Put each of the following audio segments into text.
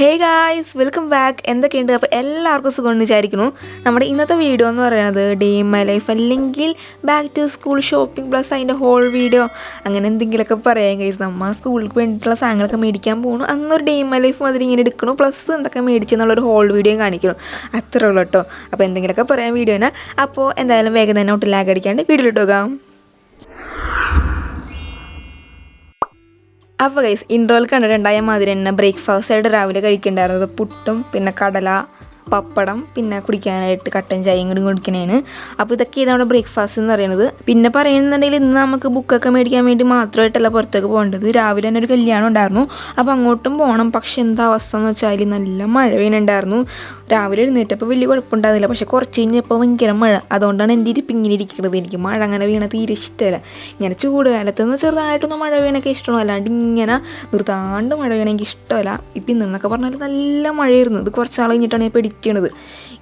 Hey guys, welcome back. എന്തൊക്കെയുണ്ട്? അപ്പോൾ എല്ലാവർക്കും സുഖമെന്ന് വിചാരിക്കുന്നു. നമ്മുടെ ഇന്നത്തെ വീഡിയോ എന്ന് പറയുന്നത് ഡേ ഇൻ മൈ ലൈഫ് അല്ലെങ്കിൽ back to school shopping plus അതിൻ്റെ ഹോൾ വീഡിയോ അങ്ങനെ എന്തെങ്കിലുമൊക്കെ പറയാം ഗൈസ്. നമ്മൾ സ്കൂളിലേക്ക് വേണ്ടിയിട്ടുള്ള സാധനങ്ങളൊക്കെ മേടിക്കാൻ പോകുന്നു, അന്നൊരു ഡേ ഇൻ മൈ ലൈഫ് മാതിരി ഇങ്ങനെ എടുക്കണം, പ്ലസ് എന്തൊക്കെ മേടിച്ചെന്നുള്ളൊരു ഹോൾ വീഡിയോയും കാണിക്കണം. അത്രേ ഉള്ളൂ കേട്ടോ. അപ്പോൾ എന്തെങ്കിലുമൊക്കെ പറയാൻ വീഡിയോനെ. അപ്പോൾ എന്തായാലും വേഗം തന്നെ ഒട്ടും ലാഗ് അടിക്കാണ്ട് വീഡിയോയിലിട്ട് പോകാം. അപ്പോൾ ഗൈസ്, ഇൻട്രോയിൽ കണ്ടിട്ടുണ്ടായ മാതിരി തന്നെ ബ്രേക്ക്ഫാസ്റ്റ് ആയിട്ട് രാവിലെ കഴിക്കേണ്ടായിരുന്നത് പുട്ടും പിന്നെ കടല, പപ്പടം, പിന്നെ കുടിക്കാനായിട്ട് കട്ടൻ ചായയും കൂടി കുടിക്കണേന്. അപ്പോൾ ഇതൊക്കെയാണ് നമ്മുടെ ബ്രേക്ക്ഫാസ്റ്റ് എന്ന് പറയുന്നത്. പിന്നെ പറയുന്നുണ്ടെങ്കിൽ ഇന്ന് നമുക്ക് ബുക്കൊക്കെ മേടിക്കാൻ വേണ്ടി മാത്രമായിട്ടല്ല പുറത്തേക്ക് പോകേണ്ടത്. രാവിലെ തന്നെ ഒരു കല്യാണം ഉണ്ടായിരുന്നു, അപ്പോൾ അങ്ങോട്ടും പോകണം. പക്ഷെ എന്താ അവസ്ഥ എന്ന് വെച്ചാൽ നല്ല മഴ വീണുണ്ടായിരുന്നു. രാവിലെ എഴുന്നേറ്റപ്പോൾ വലിയ കുഴപ്പമുണ്ടായിരുന്നില്ല, പക്ഷെ കുറച്ച് കഴിഞ്ഞപ്പോൾ ഭയങ്കര മഴ. അതുകൊണ്ടാണ് എൻ്റെ ഇരിപ്പ് ഇങ്ങനെ ഇരിക്കുന്നത്. എനിക്ക് മഴ അങ്ങനെ വീണ തീരെ ഇഷ്ടമല്ല. ഇങ്ങനെ ചൂട് കാലത്തുനിന്ന് ചെറുതായിട്ടൊന്നും മഴ വീണൊക്കെ ഇഷ്ടമല്ല, അല്ലാണ്ട് ഇങ്ങനെ നിർത്താണ്ട് മഴ വീണ എനിക്ക് ഇഷ്ടമല്ല. ഇപ്പം ഇന്നെന്നൊക്കെ പറഞ്ഞാൽ നല്ല മഴയായിരുന്നു. ഇത് കുറച്ച് നാൾ കഴിഞ്ഞിട്ടാണ് ഞാൻ പിടിക്കണത്.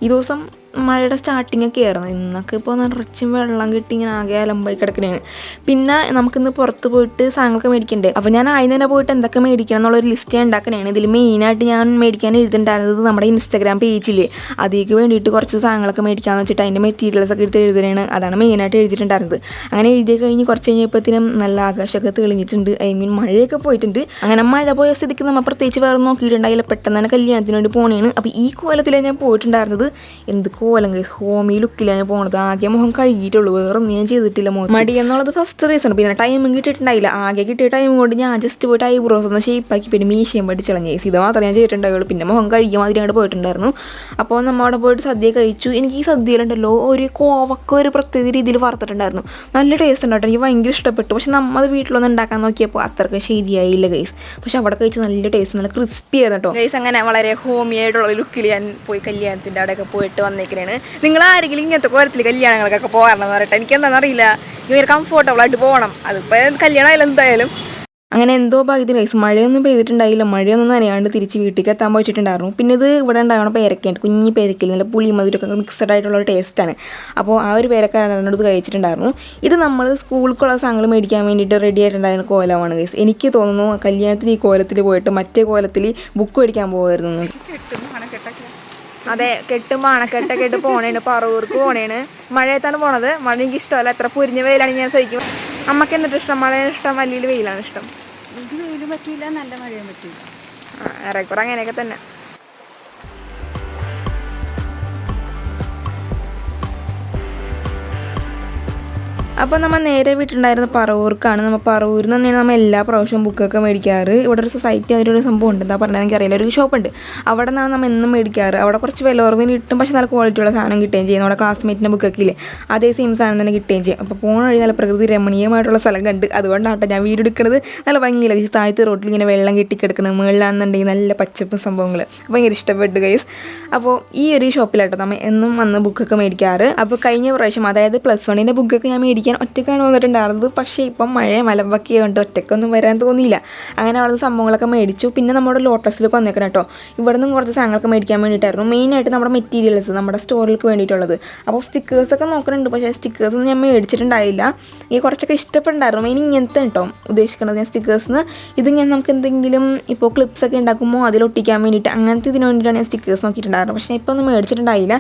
ഈ ദിവസം മഴയുടെ സ്റ്റാർട്ടിങ് ഒക്കെ ആയിരുന്നു. ഇന്നൊക്കെ ഇപ്പോൾ നിറച്ചും വെള്ളം കിട്ടി ഇങ്ങനെ ആകെ അലമ്പായി കിടക്കണേണ്. പിന്നെ നമുക്കിന്ന് പുറത്ത് പോയിട്ട് സാധനങ്ങളൊക്കെ മേടിക്കണ്ടേ. അപ്പോൾ ഞാൻ ആദ്യം തന്നെ പോയിട്ട് എന്തൊക്കെ മേടിക്കണം എന്നുള്ളൊരു ലിസ്റ്റ് ഞാൻ ഉണ്ടാക്കണേണ്. ഇതിൽ മെയിനായിട്ട് ഞാൻ മേടിക്കാൻ എഴുതിയിട്ടുണ്ടായിരുന്നത് നമ്മുടെ ഇൻസ്റ്റാഗ്രാം പേജിൽ അതിലേക്ക് വേണ്ടിയിട്ട് കുറച്ച് സാധനങ്ങളൊക്കെ മേടിക്കാമെന്ന് വെച്ചിട്ട് അതിൻ്റെ മെറ്റീരിയൽസ് ഒക്കെ എടുത്ത് എഴുതുകയാണ്. അതാണ് മെയിനായിട്ട് എഴുതിയിട്ടുണ്ടായിരുന്നത്. അങ്ങനെ എഴുതി കഴിഞ്ഞ് കുറച്ച് കഴിഞ്ഞപ്പോഴത്തേനും നല്ല ആകാശമൊക്കെ തെളിഞ്ഞിട്ടുണ്ട്, മഴയൊക്കെ പോയിട്ടുണ്ട്. അങ്ങനെ മഴ പോയ സ്ഥിതിക്ക് നമ്മൾ പ്രത്യേകിച്ച് വേറെ നോക്കിയിട്ടുണ്ടായില്ല, പെട്ടെന്ന് തന്നെ കല്യാണത്തിന് വേണ്ടി പോകണേണ്. അപ്പോൾ ഈ കോലത്തിലാണ് ഞാൻ പോയിട്ടുണ്ടായിരുന്നത്. എന്ത് കോലം ഗൈസ്, ഹോമി ലുക്കിലാണ് ഞാൻ പോണത്. ആകെ മുഖം കഴുകിയിട്ടുള്ളൂ, വേറെ ഒന്നും ഞാൻ ചെയ്തിട്ടില്ല. മടി എന്നുള്ളത് ഫസ്റ്റ് റീസൺ. പിന്നെ ടൈമും കിട്ടിയിട്ടുണ്ടായില്ല. ആകെ കിട്ടിയ ടൈം കൊണ്ട് ഞാൻ ജസ്റ്റ് പോയിട്ട് ഐബ്രോസ് ഒന്ന് ഷേപ്പാക്കി പിന്നെ മീശയും പഠിച്ചിളഞ്ഞ ഗൈസ്. ഇത് മാത്രമേ ഞാൻ ചെയ്തിട്ടുണ്ടാവുള്ളൂ. പിന്നെ മുഖം കഴുകിയ മാതിരി അങ്ങോട്ട് പോയിട്ടുണ്ടായിരുന്നു. അപ്പോൾ നമ്മൾ അവിടെ പോയിട്ട് സദ്യ കഴിച്ചു. എനിക്ക് ഈ സദ്യയിലുണ്ടല്ലോ ഒരു കോവക്ക ഒരു പ്രത്യേക രീതിയിൽ വറുത്തിട്ടുണ്ടായിരുന്നു. നല്ല ടേസ്റ്റ് ഉണ്ടായിട്ട് എനിക്ക് ഭയങ്കര ഇഷ്ടപ്പെട്ടു. പക്ഷെ നമ്മൾ വീട്ടിലൊന്നും ഉണ്ടാക്കാൻ നോക്കിയപ്പോൾ അത്രയ്ക്ക് ശരിയായില്ല ഗൈസ്. പക്ഷെ അവിടെ കഴിച്ച് നല്ല ടേസ്റ്റ്, നല്ല ക്രിസ്പി ആയിരുന്നു കേട്ടോ ഗൈസ്. അങ്ങനെ വളരെ ഹോമി ആയിട്ടുള്ള ലുക്കിൽ ഞാൻ പോയി കല്യാണത്തിൻ്റെ അവിടെയൊക്കെ പോയിട്ട് വന്നേക്കണേണ്. നിങ്ങൾ ആരെങ്കിലും ഇങ്ങനത്തെ കോലത്തിൽ കല്യാണങ്ങൾക്കൊക്കെ പോകാറെന്ന് പറയട്ടെ. എനിക്കെന്താണെന്ന് അറിയില്ല, ഈ ഒരു കംഫോർട്ടബിൾ ആയിട്ട് പോകണം. അതിപ്പോൾ കല്യാണം ആയാലും എന്തായാലും. അങ്ങനെ എന്തോ ഭാഗ്യത്തിന് ഗൈസ് മഴയൊന്നും പെയ്തിട്ടുണ്ടായില്ല. മഴയൊന്നും നനയാണ്ട് തിരിച്ച് വീട്ടിലേക്ക് എത്താൻ പോയിട്ടുണ്ടായിരുന്നു. പിന്നെ ഇത് ഇവിടെ ഉണ്ടാവണം പേരക്കയുണ്ട്, കുഞ്ഞി പേരക്കയിൽ നല്ല പുളി മധുരമൊക്കെ മിക്സഡ് ആയിട്ടുള്ള ഒരു ടേസ്റ്റാണ്. അപ്പോൾ ആ ഒരു പേരക്കാരാണ് ഇത് കഴിച്ചിട്ടുണ്ടായിരുന്നു. ഇത് നമ്മൾ സ്കൂളിലേക്കുള്ള സാധനങ്ങൾ മേടിക്കാൻ വേണ്ടിയിട്ട് റെഡി ആയിട്ടുണ്ടായിരുന്ന കോലമാണ് ഗൈസ്. എനിക്ക് തോന്നുന്നു കല്യാണത്തിന് ഈ കോലത്തിൽ പോയിട്ട് മറ്റേ കോലത്തിൽ ബുക്ക് മേടിക്കാൻ പോകുമായിരുന്നു. അതെ, കെട്ടുമ്പോൾ അണക്കെട്ടൊക്കെ ഇട്ട് പോണേണ്, പറവൂർക്ക് പോണേണ്. മഴയത്താണ് പോണത്. മഴ എനിക്ക് ഇഷ്ടമല്ല, എത്ര പൊരിഞ്ഞ വെയിലാണെങ്കിൽ ഞാൻ സഹിക്കും. അമ്മക്ക് എന്നിട്ട് ഇഷ്ടം മഴയാണ് ഇഷ്ടം അല്ലെങ്കിൽ വെയിലാണ് ഇഷ്ടം? വെയിലും പറ്റിയില്ല, നല്ല മഴയും പറ്റിയില്ല. ഏറെക്കുറെ അങ്ങനെയൊക്കെ തന്നെ. അപ്പോൾ നമ്മൾ നേരെ വീട്ടിലുണ്ടായിരുന്ന പറവൂർക്കാണ്. നമ്മൾ പറവൂരിൽ തന്നെയാണ് നമ്മൾ എല്ലാ പ്രാവശ്യവും ബുക്കൊക്കെ മേടിക്കാറ്. ഇവിടെ ഒരു സൊസൈറ്റി അതിലൊരു സംഭവം ഉണ്ട്, എന്താ പറഞ്ഞാൽ എനിക്കറിയില്ല, ഒരു ഷോപ്പുണ്ട്. അവിടെ നിന്നാണ് നമ്മൾ എന്നും മേടിക്കാറ്. അവിടെ കുറച്ച് വില കുറവിന് കിട്ടും, പക്ഷേ നല്ല ക്വാളിറ്റിയുള്ള സാധനം കിട്ടുകയും ചെയ്യും. നമ്മുടെ ക്ലാസ്മേറ്റിൻ്റെ ബുക്കൊക്കെ ഇല്ലേ, അതേ സെയിം സാധനം തന്നെ കിട്ടുകയും ചെയ്യും. അപ്പോൾ പോണ വഴി നല്ല പ്രകൃതി രമണീയമായിട്ടുള്ള സ്ഥലം കണ്ട് അതുകൊണ്ടാണ് ഞാൻ വീട് എടുക്കുന്നത്. നല്ല ഭംഗിയില്ല, താഴത്തെ റോട്ടിൽ ഇങ്ങനെ വെള്ളം കെട്ടിക്കിടക്കണം, മുകളിലാണെന്നുണ്ടെങ്കിൽ നല്ല പച്ചപ്പും സംഭവങ്ങൾ ഭയങ്കര ഇഷ്ടപ്പെട്ടു ഗൈസ്. അപ്പോൾ ഈ ഒരു ഷോപ്പിലാട്ടോ നമ്മൾ എന്നും വന്ന് ബുക്കൊക്കെ മേടിക്കാറ്. അപ്പോൾ കഴിഞ്ഞ പ്രാവശ്യം, അതായത് +1ൻ്റെ ബുക്കൊക്കെ ഞാൻ മേടിക്കാൻ ഒറ്റയ്ക്കാണ് വന്നിട്ടുണ്ടായിരുന്നത്. പക്ഷേ ഇപ്പം മഴ മലമ്പൊക്കെ കൊണ്ട് ഒറ്റയ്ക്കൊന്നും വരാൻ തോന്നിയില്ല. അങ്ങനെ അവിടുന്ന് സംഭവങ്ങളൊക്കെ മേടിച്ചു. പിന്നെ നമ്മുടെ ലോട്ടസിലേക്ക് വന്നേക്കണം കേട്ടോ. ഇവിടെ നിന്നും കുറച്ച് സാധനങ്ങളൊക്കെ മേടിക്കാൻ വേണ്ടിയിട്ടായിരുന്നു. മെയിനായിട്ട് നമ്മുടെ മെറ്റീരിയൽസ്, നമ്മുടെ സ്റ്റോറിലേക്ക് വേണ്ടിയിട്ടുള്ളത്. അപ്പോൾ സ്റ്റിക്കേഴ്സൊക്കെ നോക്കുന്നുണ്ട്, പക്ഷേ സ്റ്റിക്കേഴ്സൊന്നും ഞാൻ മേടിച്ചിട്ടുണ്ടായില്ല. ഈ കുറച്ചൊക്കെ ഇഷ്ടപ്പെട്ടുണ്ടായിരുന്നു. മെയിൻ ഇങ്ങനത്തെ കേട്ടോ ഉദ്ദേശിക്കുന്നത് ഞാൻ സ്റ്റിക്കേഴ്സിന്. ഇതിങ്ങനെ നമുക്ക് എന്തെങ്കിലും ഇപ്പോൾ ക്ലിപ്സൊക്കെ ഉണ്ടാക്കുമ്പോൾ അതിലൊട്ടിക്കാൻ വേണ്ടിയിട്ട് അങ്ങനത്തെ ഇതിന് വേണ്ടിയിട്ടാണ് ഞാൻ സ്റ്റിക്കേഴ്സ് നോക്കിയിട്ടുണ്ടായിരുന്നു. പക്ഷേ ഇപ്പോൾ ഒന്നും മേടിച്ചിട്ടുണ്ടായില്ല.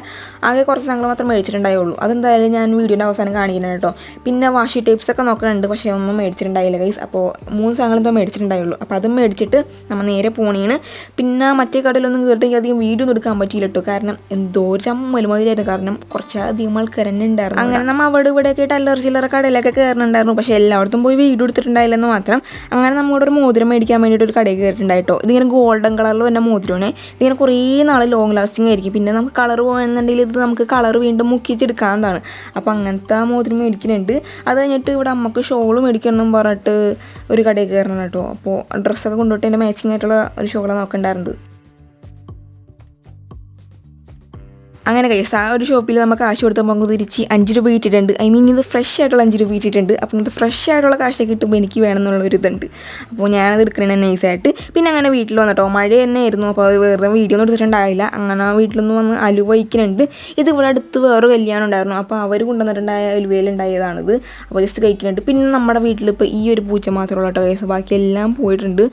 ആകെ കുറച്ച് സാധനങ്ങൾ മാത്രം മേടിച്ചിട്ടുണ്ടായുള്ളൂ. അതെന്തായാലും ഞാൻ വീഡിയോൻ്റെ അവസാനം കാണിക്കുന്നത് കേട്ടോ. പിന്നെ വാഷി ടേപ്സൊക്കെ നോക്കുന്നുണ്ട്, പക്ഷേ ഒന്നും മേടിച്ചിട്ടുണ്ടായില്ല ഗൈസ്. അപ്പോൾ 3 സാധനങ്ങൾ എന്തോ മേടിച്ചിട്ടുണ്ടായുള്ളൂ. അപ്പോൾ അതും മേടിച്ചിട്ട് നമ്മൾ നേരെ പോണേണ്. പിന്നെ മറ്റേ കടയിലൊന്നും കയറിയിട്ട് അധികം വീഡിയോ ഒന്നും എടുക്കാൻ പറ്റിയില്ല കേട്ടോ. കാരണം എന്തോ ചമ്മലുമാതിരിയായിരുന്നു, കാരണം കുറച്ചധികം ആൾക്കാർ തന്നെ ഉണ്ടായിരുന്നു. അങ്ങനെ നമ്മൾ അവിടെ ഇവിടെയൊക്കെ ആയിട്ട് അല്ലറ കടയിലൊക്കെ കയറുന്നുണ്ടായിരുന്നു. പക്ഷേ എല്ലായിടത്തും പോയി വീഡിയോ എടുത്തിട്ടുണ്ടായില്ലെന്ന് മാത്രം. അങ്ങനെ നമ്മുടെ ഒരു മോതിരം മേടിക്കാൻ വേണ്ടിയിട്ട് ഒരു കടയിൽ കയറിയിട്ടുണ്ടായിട്ടോ. ഇതിങ്ങനെ ഗോൾഡൻ കളറിൽ തന്നെ മോതിരമാണ്. ഇതിങ്ങനെ കുറേ നാൾ ലോങ് ലാസ്റ്റിംഗ് ആയിരിക്കും. പിന്നെ നമുക്ക് കളർ പോകുന്നുണ്ടെങ്കിൽ ഇത് നമുക്ക് കളർ വീണ്ടും മുക്കിച്ചെടുക്കാവുന്നതാണ്. അപ്പോൾ അങ്ങനത്തെ മോതിരം മേടിക്കുന്നുണ്ട്. അത് കഴിഞ്ഞിട്ട് ഇവിടെ അമ്മക്ക് ഷോള് മേടിക്കണം പറഞ്ഞിട്ട് ഒരു കടയിൽ കയറണം കേട്ടോ. അപ്പോൾ ഡ്രസ്സൊക്കെ കൊണ്ടുപോയിട്ട് എൻ്റെ മാച്ചിങ് ആയിട്ടുള്ള ഒരു ഷോളാണ് നോക്കണ്ടായിരുന്നത്. അങ്ങനെ ഗൈസ് ആ ഒരു ഷോപ്പിൽ നമുക്ക് കാശ് കൊടുത്തപ്പോൾ നമുക്ക് തിരിച്ച് 5 രൂപ കിട്ടിയിട്ടുണ്ട്. ഇത് ഫ്രഷ് ആയിട്ടുള്ള 5 രൂപ കിട്ടിയിട്ടുണ്ട്. അപ്പോൾ ഇങ്ങനത്തെ ഫ്രഷ് ആയിട്ടുള്ള കാശൊക്കെ കിട്ടുമ്പോൾ എനിക്ക് വേണമെന്നുള്ളൊരിതുണ്ട്. അപ്പോൾ ഞാനത് എടുക്കണേ നൈസായിട്ട്. പിന്നെ അങ്ങനെ വീട്ടിൽ വന്നിട്ടോ, മഴ തന്നെ ആയിരുന്നു. അപ്പോൾ അത് വേറെ വീഡിയോ ഒന്നും എടുത്തിട്ടുണ്ടായില്ല. അങ്ങനെ വീട്ടിലൊന്നും വന്ന് അലുവ വയ്ക്കുന്നുണ്ട്. ഇത് ഇവിടെ അടുത്ത് വേറെ കല്യാണം ഉണ്ടായിരുന്നു, അപ്പോൾ അവർ കൊണ്ടുവന്നിട്ടുണ്ടായ അലുവയിലുണ്ടായതാണിത്. അപ്പോൾ ജസ്റ്റ് കഴിക്കുന്നുണ്ട്. പിന്നെ നമ്മുടെ വീട്ടിൽ ഇപ്പോൾ ഈ ഒരു പൂച്ച മാത്രമുള്ള കേട്ടോ ഗൈസ്, ബാക്കി എല്ലാം പോയിട്ടുണ്ട്.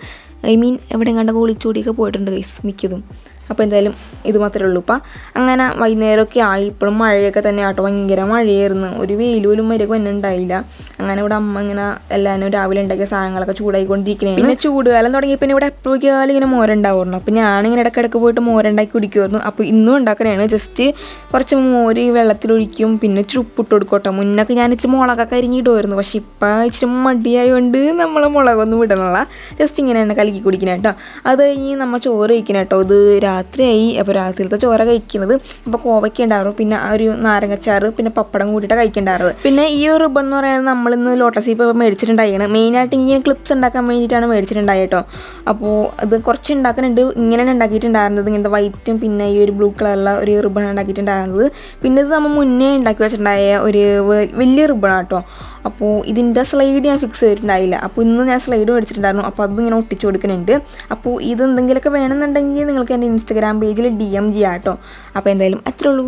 എവിടെ കണ്ട ഒളിച്ചോടിയൊക്കെ പോയിട്ടുണ്ട് ഗൈസ് മിക്കതും. അപ്പോൾ എന്തായാലും ഇത് മാത്രമേ ഉള്ളൂ. ഇപ്പം അങ്ങനെ വൈകുന്നേരമൊക്കെ ആയി. ഇപ്പോഴും മഴയൊക്കെ തന്നെ ആട്ടോ, ഭയങ്കര മഴയായിരുന്നു. ഒരു വെയിൽ പോലും വരെയൊക്കെ ഒന്നും ഉണ്ടായില്ല. അങ്ങനെ ഇവിടെ അമ്മ ഇങ്ങനെ എല്ലാവരും രാവിലെ ഉണ്ടാക്കിയ സാധനങ്ങളൊക്കെ ചൂടായിക്കൊണ്ടിരിക്കണേ. പിന്നെ ചൂടുകാലം തുടങ്ങി പിന്നെ ഇവിടെ എപ്പോഴേക്കാലും ഇങ്ങനെ മോരുണ്ടാവുന്നു. അപ്പോൾ ഞാനിങ്ങനെ ഇടയ്ക്കിടയ്ക്ക് പോയിട്ട് മോരുണ്ടാക്കി കുടിക്കുമായിരുന്നു. അപ്പോൾ ഇന്നും ഉണ്ടാക്കണതാണ്. ജസ്റ്റ് കുറച്ച് മോര് വെള്ളത്തിലൊഴിക്കും, പിന്നെ ഇച്ചിരി ഉപ്പിട്ട് കൊടുക്കട്ടോ. മുന്നൊക്കെ ഞാൻ ഇച്ചിരി മുളകൊക്കെ അരിഞ്ഞിടുമായിരുന്നു. പക്ഷെ ഇപ്പം ഇച്ചിരി മടിയായതുകൊണ്ട് നമ്മൾ മുളകൊന്നും വിടണല്ല, ജസ്റ്റ് ഇങ്ങനെ തന്നെ കലക്കി കുടിക്കണം കേട്ടോ. അത് കഴിഞ്ഞ് നമ്മൾ ചോറ് കഴിക്കണം കേട്ടോ. ഇത് രാത്രിയായി. അപ്പോൾ രാത്രിയിലത്തെ ചോറ് കഴിക്കുന്നത്. അപ്പോൾ കോവയ്ക്ക ഉണ്ടായിരുന്നു, പിന്നെ ആ ഒരു നാരങ്ങച്ചാറ്, പിന്നെ പപ്പടം കൂട്ടിയിട്ട് കഴിക്കേണ്ടായിരുന്നത്. പിന്നെ ഈ ഒരു റിബൺ എന്ന് പറയുന്നത് നമ്മളിന്ന് ലോട്ടസ് ഇപ്പോൾ മേടിച്ചിട്ടുണ്ടായിരുന്നു. മെയിനായിട്ട് ഇങ്ങനെ ക്ലിപ്സ് ഉണ്ടാക്കാൻ വേണ്ടിയിട്ടാണ് മേടിച്ചിട്ടുണ്ടായത് കേട്ടോ. അപ്പോൾ അത് കുറച്ച് ഉണ്ടാക്കുന്നുണ്ട്. ഇങ്ങനെയാണ് ഉണ്ടാക്കിയിട്ടുണ്ടായിരുന്നത്, ഇങ്ങനത്തെ വൈറ്റും പിന്നെ ഈ ഒരു ബ്ലൂ കളറുള്ള ഒരു റിബൺ ഉണ്ടാക്കിയിട്ടുണ്ടായിരുന്നത്. പിന്നെ ഇത് നമ്മൾ മുന്നേ ഉണ്ടാക്കി വെച്ചിട്ടുണ്ടായ ഒരു വലിയ റിബണാണ് കേട്ടോ. അപ്പോൾ ഇതിൻ്റെ സ്ലൈഡ് ഞാൻ ഫിക്സ് ചെയ്തിട്ടുണ്ടായില്ല. അപ്പോൾ ഇന്ന് ഞാൻ സ്ലൈഡ് മേടിച്ചിട്ടുണ്ടായിരുന്നു. അപ്പോൾ അത് ഇങ്ങനെ ഒട്ടിച്ചു കൊടുക്കുന്നുണ്ട്. അപ്പോൾ ഇത് എന്തെങ്കിലുമൊക്കെ വേണമെന്നുണ്ടെങ്കിൽ നിങ്ങൾക്ക് എൻ്റെ ഇൻസ്റ്റാഗ്രാം പേജിൽ DM ചെയ്യാം കേട്ടോ. അപ്പോൾ എന്തായാലും അത്രേ ഉള്ളൂ.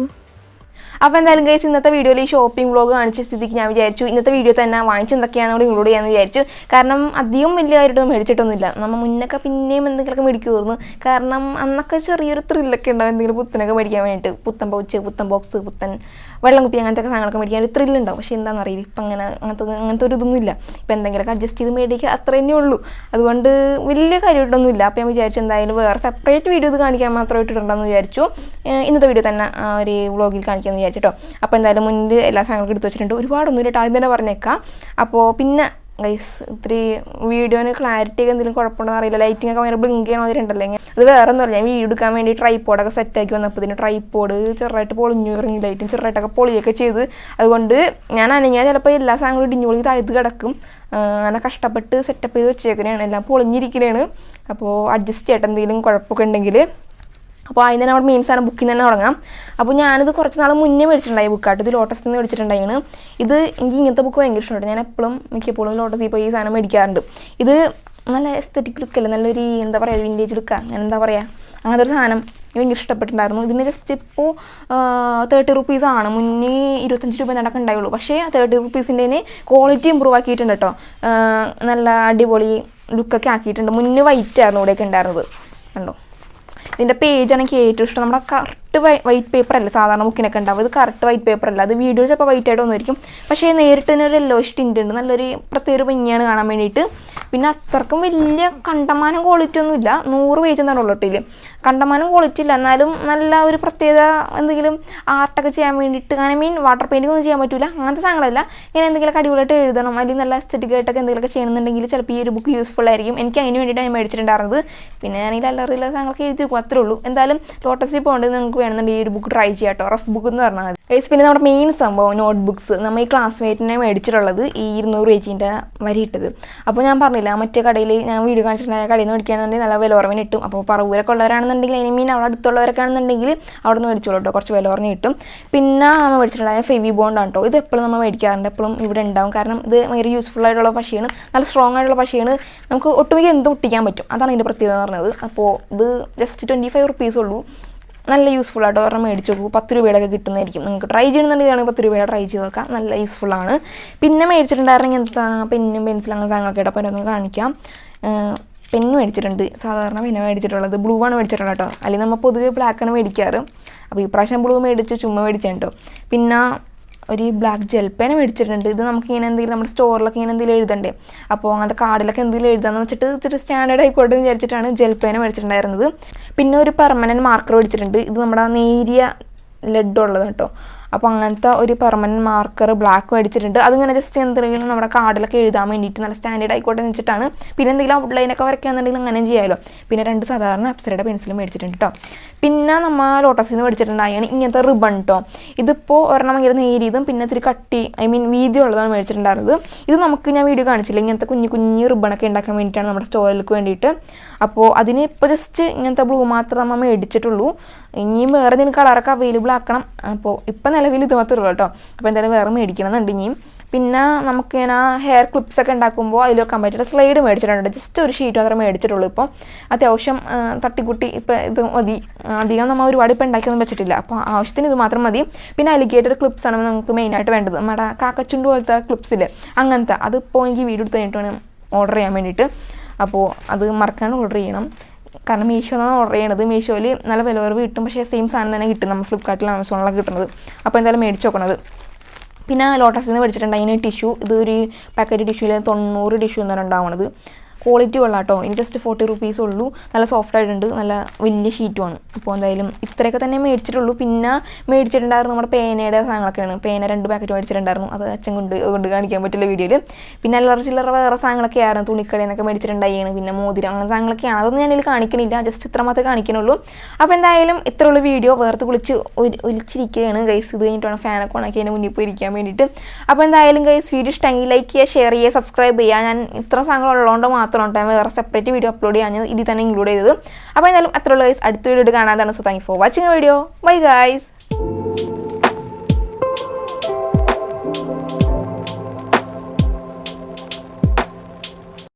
അപ്പോൾ എന്തായാലും ഗൈസ് ഇന്നത്തെ വീഡിയോയിൽ ഈ ഷോപ്പിംഗ് വ്ളോഗ് കാണിച്ച സ്ഥിതിക്ക് ഞാൻ വിചാരിച്ചു ഇന്നത്തെ വീഡിയോ തന്നെ വാങ്ങിച്ചെന്തൊക്കെയാണ് കൂടി ഇൻക്ലൂഡ് ചെയ്യാമെന്ന് വിചാരിച്ചു. കാരണം അധികം വലിയ കാര്യമായിട്ടൊന്നും മേടിച്ചിട്ടൊന്നുമില്ല. നമ്മൾ മുന്നൊക്കെ പിന്നെയും എന്തെങ്കിലുമൊക്കെ മേടിക്കുമായിരുന്നു. കാരണം അന്നൊക്കെ ചെറിയൊരു ത്രില്ലൊക്കെ ഉണ്ടാവും എന്തെങ്കിലും പുത്തനൊക്കെ മേടിക്കാൻ വേണ്ടിയിട്ട്. പുത്തൻ പൗച്ച്, പുത്തൻ ബോക്സ്, പുത്തൻ വെള്ളം കുപ്പി, അങ്ങനത്തെ സാധനങ്ങളൊക്കെ മേടിക്കാൻ ഒരു ത്രില്ലുണ്ടാവും. പക്ഷേ എന്താണെന്ന് അറിയില്ല, ഇപ്പം അങ്ങനത്തെ ഒരു ഇതൊന്നും ഇല്ല. ഇപ്പം എന്തെങ്കിലുമൊക്കെ അഡ്ജസ്റ്റ് ചെയ്ത് മേടിക്കുക അത്ര തന്നെ ഉള്ളൂ. അതുകൊണ്ട് വലിയ കാര്യമായിട്ടൊന്നുമില്ല. അപ്പോൾ ഞാൻ വിചാരിച്ചു എന്തായാലും വേറെ സെപ്പറേറ്റ് വീഡിയോ ഇത് കാണിക്കാൻ മാത്രമായിട്ട് ഇടണ്ടെന്ന് വിചാരിച്ചു. ഇന്നത്തെ വീഡിയോ തന്നെ ഒരു വ്ളോഗിൽ കാണിക്കാമെന്ന് വിചാരിച്ചിട്ടോ. അപ്പോൾ എന്തായാലും മുന്നിൽ എല്ലാ സാധനങ്ങളും എടുത്ത് വെച്ചിട്ടുണ്ട്. ഒരുപാടൊന്നും ഇല്ല, ആദ്യം തന്നെ പറഞ്ഞേക്കാം. അപ്പോൾ പിന്നെ ഗൈസ് ഇത്തിരി വീഡിയോന് ക്ലാരിറ്റി ഒക്കെ എന്തെങ്കിലും കുഴപ്പമുണ്ടെന്ന് അറിയില്ല. ലൈറ്റിംഗ് ഒക്കെ ഭയങ്കര ബ്ലിങ്ക് ചെയ്യണ മാതിരി ഉണ്ടല്ലോ. അത് വേറെ ഒന്നും അല്ല, ഞാൻ വീഡിയോ എടുക്കാൻ വേണ്ടി ട്രൈപ്പോഡൊക്കെ സെറ്റാക്കി വന്നപ്പോൾ ഇതിന് ട്രൈപ്പോഡ് ചെറുതായിട്ട് പൊളിഞ്ഞു ഇറങ്ങി, ലൈറ്റും ചെറുതായിട്ടൊക്കെ പൊളിയൊക്കെ ചെയ്ത്. അതുകൊണ്ട് ഞാൻ അനങ്ങിയാൽ ചിലപ്പോൾ എല്ലാ സാധനങ്ങളും ഇടിഞ്ഞു പൊളി താഴ്ത്ത് കിടക്കും. നല്ല കഷ്ടപ്പെട്ട് സെറ്റപ്പ് ചെയ്ത് വെച്ചേക്കണേണ്, എല്ലാം പൊളിഞ്ഞിരിക്കണേണ്. അപ്പോൾ അഡ്ജസ്റ്റ് ചെയ്യട്ടെ എന്തെങ്കിലും കുഴപ്പമൊക്കെ ഉണ്ടെങ്കിൽ. അപ്പോൾ അതിന് തന്നെ നമ്മുടെ മെയിൻ സാധനം ബുക്കിൽ തന്നെ തുടങ്ങാം. അപ്പോൾ ഞാനിത് കുറച്ച് നാൾ മുന്നേ മേടിച്ചിട്ടുണ്ടായി ബുക്കായിട്ട്. ഇത് ലോട്ടസിൽ നിന്ന് മേടിച്ചിട്ടുണ്ടായിരുന്നു. ഇത് എനിക്ക് ഇങ്ങനത്തെ ബുക്ക് ഭയങ്കര ഇഷ്ടമുണ്ട്. ഞാൻ മിക്കപ്പോഴും ലോട്ടസിൽ പോയി ഈ സാധനം മേടിക്കാറുണ്ട്. ഇത് നല്ല എസ്തെറ്റിക് ലുക്കല്ലേ, നല്ലൊരു എന്താ പറയുക വിൻറ്റേജ് ലുക്കാണ്, ഞാൻ എന്താ പറയുക അങ്ങനത്തെ ഒരു സാധനം ഭയങ്കര ഇഷ്ടപ്പെട്ടിട്ടുണ്ടായിരുന്നു. ഇതിന് ജസ്റ്റ് ഇപ്പോൾ 30 റുപ്പീസാണ്. മുന്നേ 25 രൂപ നടക്കം ഉണ്ടായുള്ളൂ. പക്ഷേ 30 റുപ്പീസിൻ്റെ ക്വാളിറ്റി ഇമ്പ്രൂവ് ആക്കിയിട്ടുണ്ട് കേട്ടോ. നല്ല അടിപൊളി ലുക്കൊക്കെ ആക്കിയിട്ടുണ്ട്. മുന്നേ വൈറ്റ് ആയിരുന്നു ഇവിടെയൊക്കെ ഉണ്ടായിരുന്നത്, കണ്ടോ. ഇതിൻ്റെ പേജാണ് എനിക്ക് ഏറ്റവും ഇഷ്ടം. നമ്മുടെ കറക്റ്റ് വൈറ്റ് പേപ്പർ അല്ല സാധാരണ ബുക്കിനൊക്കെ ഉണ്ടാവും. ഇത് കറക്റ്റ് വൈറ്റ് പേപ്പർ അല്ല. അത് വീഡിയോ ചിലപ്പോൾ വൈറ്റ് ആയിട്ട് വന്നിരിക്കും, പക്ഷേ നേരിട്ട് തന്നെ ഒരു യെല്ലോയിഷ് ടിൻ്റ് ഉണ്ട്. നല്ലൊരു പ്രത്യേക ഭംഗിയാണ് കാണാൻ വേണ്ടിയിട്ട്. പിന്നെ അത്രക്കും വലിയ കണ്ടമാനം ക്വാളിറ്റി ഒന്നുമില്ല. 100 പേജ് എന്നാണ് ഉള്ളട്ടില്ല. കണ്ടമാനം ക്വാളിറ്റി ഇല്ല, എന്നാലും നല്ല ഒരു പ്രത്യേകത എന്തെങ്കിലും ആർട്ടൊക്കെ ചെയ്യാൻ വേണ്ടിയിട്ട്. അങ്ങനെ വാട്ടർ പെയിൻറ്റിംഗ് ഒന്നും ചെയ്യാൻ പറ്റില്ല, അങ്ങനത്തെ സാധനങ്ങളല്ല. ഇങ്ങനെ എന്തെങ്കിലുമൊക്കെ അടിപൊളിയായിട്ട് എഴുതണം, അല്ലെങ്കിൽ നല്ല എസ്തെറ്റിക് ആയിട്ടൊക്കെ എന്തെങ്കിലുമൊക്കെ ചെയ്യണമെന്നുണ്ടെങ്കിൽ ചിലപ്പോൾ ഈ ഒരു ബുക്ക് യൂസ്ഫുൾ ആയിരിക്കും. എനിക്ക് അതിന് വേണ്ടിയിട്ടാണ് ഞാൻ മേടിച്ചിട്ടുണ്ടായിരുന്നത്. പിന്നെ ഞാനെങ്കിൽ അല്ലറിയില്ല സാധനങ്ങളൊക്കെ എഴുതി വെക്കും, അത്രേ ഉള്ളൂ. എന്തായാലും ലോട്ടസിൽ പോകേണ്ടത് നിങ്ങൾക്ക് വേണമെന്നുണ്ടെങ്കിൽ ഈ ഒരു ബുക്ക് ട്രൈ ചെയ്യാം കേട്ടോ. റഫ് ബുക്ക് എന്ന് പറഞ്ഞാൽ മതി. പിന്നെ നമ്മുടെ മെയിൻ സംഭവം നോട്ട് ബുക്സ്. നമ്മൾ ഈ ക്ലാസ്മേറ്റിനെ മേടിച്ചിട്ടുള്ളത് ഈ 200 പേജിൻ്റെ വരിയിട്ടത്. അപ്പോൾ ഞാൻ പറഞ്ഞില്ല മറ്റേ കടയിൽ ഞാൻ വീഡിയോ കാണിച്ചിട്ടുണ്ടായ കടയിൽ നിന്ന് മേടിക്കുകയാണെന്നുണ്ടെങ്കിൽ നല്ല വില കുറവിന് കിട്ടും. അപ്പോൾ പറവൂരൊക്കെ ഉള്ളവരാണെന്നുണ്ടെങ്കിൽ അവിടെ അടുത്തുള്ളവരൊക്കെ ആണെന്നുണ്ടെങ്കിൽ അവിടെ നിന്ന് മേടിച്ചോളൂ കേട്ടോ, കുറച്ച് വില കുറഞ്ഞ് കിട്ടും. പിന്നെ നമ്മൾ മേടിച്ചിട്ടുണ്ടായ ഫെവി ബോണ്ടാണ് കേട്ടോ. ഇത് എപ്പോഴും നമ്മൾ മേടിക്കാറുണ്ട്, എപ്പോഴും ഇവിടെ ഉണ്ടാവും. കാരണം ഇത് ഭയങ്കര യൂസ്ഫുൾ ആയിട്ടുള്ള പശയാണ്, നല്ല സ്ട്രോങ് ആയിട്ടുള്ള പശയാണ്. നമുക്ക് ഒട്ടുമിക്ക എന്തും ഒട്ടിക്കാൻ പറ്റും, അതാണ് ഇതിൻ്റെ പ്രത്യേകത എന്ന് പറഞ്ഞത്. അപ്പോൾ ഇത് ജസ്റ്റ് 25 റുപ്പീസ് ഉള്ളൂ. നല്ല യൂസ്ഫുൾ ആയിട്ട് ഒരെണ്ണം മേടിച്ച് നോക്കൂ. 10 രൂപയുടെ ഒക്കെ കിട്ടുന്നതായിരിക്കും. നിങ്ങൾക്ക് ട്രൈ ചെയ്യണമെന്നുണ്ടെങ്കിൽ 10 രൂപയുടെ ട്രൈ ചെയ്ത് നോക്കാം, നല്ല യൂസ്ഫുള്ളാണ്. പിന്നെ മേടിച്ചിട്ടുണ്ടായിരുന്നെങ്കിൽ എന്താ പെന്നും പെൻസിലും അങ്ങനെ സാധനങ്ങളൊക്കെ ആയിട്ട്. അപ്പോൾ അതൊന്ന് കാണിക്കാം. പെന്ന് മേടിച്ചിട്ടുണ്ട്, സാധാരണ പെന്ന് മേടിച്ചിട്ടുള്ളത് ബ്ലൂ ആണ് മേടിച്ചിട്ടുള്ളത് കേട്ടോ. അല്ലെങ്കിൽ നമ്മൾ പൊതുവേ ബ്ലാക്കാണ് മേടിക്കാറ്. അപ്പോൾ ഈ പ്രാവശ്യം ബ്ലൂ മേടിച്ച് ചുമ്മാ മേടിച്ചാൽ കേട്ടോ. പിന്നെ ഒരു ബ്ലാക്ക് ജെൽ പേന മേടിച്ചിട്ടുണ്ട്. ഇത് നമുക്ക് ഇങ്ങനെ എന്തെങ്കിലും നമ്മുടെ സ്റ്റോറിലൊക്കെ ഇങ്ങനെ എന്തെങ്കിലും എഴുതണ്ടേ, അപ്പോൾ അങ്ങനത്തെ കാർഡിലൊക്കെ എന്തെങ്കിലും എഴുതാമെന്ന് വെച്ചിട്ട് ഇച്ചിരി സ്റ്റാൻഡേർഡ് ആയിക്കോട്ടെ എന്ന് വിചാരിച്ചിട്ടാണ് ജെൽ പേന മേടിച്ചിട്ടുണ്ടായിരുന്നത്. പിന്നെ ഒരു പെർമനൻറ്റ് മാർക്കർ മേടിച്ചിട്ടുണ്ട്. ഇത് നമ്മുടെ നേരിയ ലെഡ് ഉള്ളത് കേട്ടോ. അപ്പോൾ അങ്ങനത്തെ ഒരു പെർമനൻറ്റ് മാർക്കർ ബ്ലാക്ക് മേടിച്ചിട്ടുണ്ട്. അതിങ്ങനെ ജസ്റ്റ് എന്തെങ്കിലും നമ്മുടെ കാർഡിലൊക്കെ എഴുതാൻ വേണ്ടിയിട്ട് നല്ല സ്റ്റാൻഡേർഡ് ആയിക്കോട്ടെ എന്ന് വെച്ചിട്ടാണ്. പിന്നെ എന്തെങ്കിലും ഔട്ട്ലൈനൊക്കെ വരയ്ക്കുകയാണെന്നുണ്ടെങ്കിൽ അങ്ങനെ ചെയ്യാമല്ലോ. പിന്നെ 2 സാധാരണ അപ്സരയുടെ പെൻസിലും മേടിച്ചിട്ടുണ്ട് കേട്ടോ. പിന്നെ നമ്മൾ ലോട്ടസിൽ നിന്ന് മേടിച്ചിട്ടുണ്ടായാണ് ഇങ്ങനത്തെ റിബൺ കേട്ടോ. ഇതിപ്പോൾ ഒരെണ്ണം ഭയങ്കര നേരിയതും പിന്നെ ഇത്തിരി കട്ടി വീതി ഉള്ളതാണ് മേടിച്ചിട്ടുണ്ടായിരുന്നത്. ഇത് നമുക്ക് ഞാൻ വീഡിയോ കാണിച്ചില്ല, ഇങ്ങനത്തെ കുഞ്ഞു റിബണൊക്കെ ഉണ്ടാക്കാൻ വേണ്ടിയിട്ടാണ് നമ്മുടെ സ്റ്റോറിലേക്ക് വേണ്ടിയിട്ട്. അപ്പോൾ അതിന് ഇപ്പോൾ ജസ്റ്റ് ഇങ്ങനത്തെ ബ്ലൂ മാത്രം നമ്മൾ മേടിച്ചിട്ടുള്ളൂ. ഇനിയും വേറെ ഇതിന് കളറൊക്കെ അവൈലബിൾ ആക്കണം. അപ്പോൾ ഇപ്പം നിലവിൽ ഇത് മാത്രമേ ഉള്ളൂ കേട്ടോ. അപ്പോൾ എന്തായാലും വേറെ മേടിക്കണം എന്നുണ്ട് ഇനിയും. പിന്നെ നമുക്ക് ഇങ്ങനെ ഹെയർ ക്ലിപ്സൊക്കെ ഉണ്ടാക്കുമ്പോൾ അതിൽ വെക്കാൻ പറ്റിയിട്ട് സ്ലൈഡ് മേടിച്ചിട്ടുണ്ട്. ജസ്റ്റ് ഒരു ഷീറ്റ് മാത്രമേ മേടിച്ചിട്ടുള്ളൂ. ഇപ്പം അത്യാവശ്യം തട്ടിക്കുട്ടി ഇപ്പം ഇത് മതി, അധികം നമ്മൾ ഒരുപാട് ഇപ്പം ഉണ്ടാക്കിയൊന്നും വെച്ചിട്ടില്ല. അപ്പോൾ ആവശ്യത്തിന് ഇത് മാത്രം മതി. പിന്നെ അലിഗേറ്റർ ക്ലിപ്സ് ആണ് നമുക്ക് മെയിനായിട്ട് വേണ്ടത്. നമ്മുടെ കാക്കച്ചുണ്ട് പോലത്തെ ക്ലിപ്സിൽ അങ്ങനത്തെ. അതിപ്പോൾ എനിക്ക് വീഡിയോ എടുത്ത് കഴിഞ്ഞിട്ട് വേണം ഓർഡർ ചെയ്യാൻ വേണ്ടിയിട്ട്. അപ്പോൾ അത് മറക്കാണ്ട് ഓർഡർ ചെയ്യണം. കാരണം മീഷോന്നാണ് ഓർഡർ ചെയ്യണത്. മീഷോയിൽ നല്ല വില കുറവ് കിട്ടും, പക്ഷേ സെയിം സാധനം തന്നെ കിട്ടും നമ്മൾ ഫ്ലിപ്കാർട്ടിലും ആമസോണിലൊക്കെ കിട്ടുന്നത്. അപ്പോൾ എന്തായാലും മേടിച്ച് നോക്കണത്. പിന്നെ ലോട്ടസിൽ നിന്ന് മേടിച്ചിട്ടുണ്ട്. അതിന് ടിഷ്യൂ, ഇതൊരു പാക്കറ്റ് ടിഷ്യൂവിൽ 90 ടിഷ്യൂ എന്നാണ് ഉണ്ടാവുന്നത്. ക്വാളിറ്റി കൊള്ളാം കേട്ടോ. ഇനി ജസ്റ്റ് 40 റുപ്പീസ് ഉള്ളൂ. നല്ല സോഫ്റ്റ് ആയിട്ടുണ്ട്, നല്ല വലിയ ഷീറ്റുമാണ്. അപ്പോൾ എന്തായാലും ഇത്രയൊക്കെ തന്നെ മേടിച്ചിട്ടുള്ളൂ. പിന്നെ മേടിച്ചിട്ടുണ്ടായിരുന്നു നമ്മുടെ പേനയുടെ സാധനങ്ങളൊക്കെയാണ്. പേന 2 പാക്കറ്റ് മേടിച്ചിട്ടുണ്ടായിരുന്നു. അത് അച്ഛൻ കൊണ്ട് കാണിക്കാൻ പറ്റില്ല വീഡിയോയിൽ. പിന്നെ അല്ലറ ചില്ലറ വേറെ സാധനങ്ങളൊക്കെ ആയിരുന്നു. തുണിക്കടയിൽ നിന്നൊക്കെ മേടിച്ചിട്ടുണ്ടായിരുന്നു. പിന്നെ മോതിരം അങ്ങനെ സാധനങ്ങളൊക്കെയാണ്. അതൊന്നും ഞാനിതിൽ കാണിക്കണില്ല, ജസ്റ്റ് ഇത്ര മാത്രമേ കാണിക്കുന്നുള്ളൂ. അപ്പോൾ എന്തായാലും ഇത്രയുള്ള വീഡിയോ വേർത്ത് ഒലിച്ചിരിക്കുകയാണ് ഗൈസ്. ഇത് കഴിഞ്ഞിട്ടാണ് ഫാനൊക്കെ ഉണക്കി അതിന് മുന്നിൽ പോയി ഇരിക്കാൻ വേണ്ടിയിട്ട്. അപ്പോൾ എന്തായാലും ഗൈസ് വീഡിയോ ഇഷ്ടമെങ്കിൽ ലൈക്ക് ചെയ്യുക, ഷെയർ ചെയ്യുക, സബ്സ്ക്രൈബ് ചെയ്യുക. ഞാൻ ഇത്ര സാധനങ്ങൾ ഉള്ളതുകൊണ്ട് മാത്രം വേറെ സെപ്പറേറ്റ് വീഡിയോ അപ്ലോഡ് ചെയ്യാൻ ഇതിൽ തന്നെ ഇൻക്ലൂഡ് ചെയ്തത്. അപ്പോൾ എന്തായാലും അത്രയുള്ള ഗൈസ് അടുത്ത വീഡിയോ കാണാതാണ്. So thank you for watching video. Bye guys.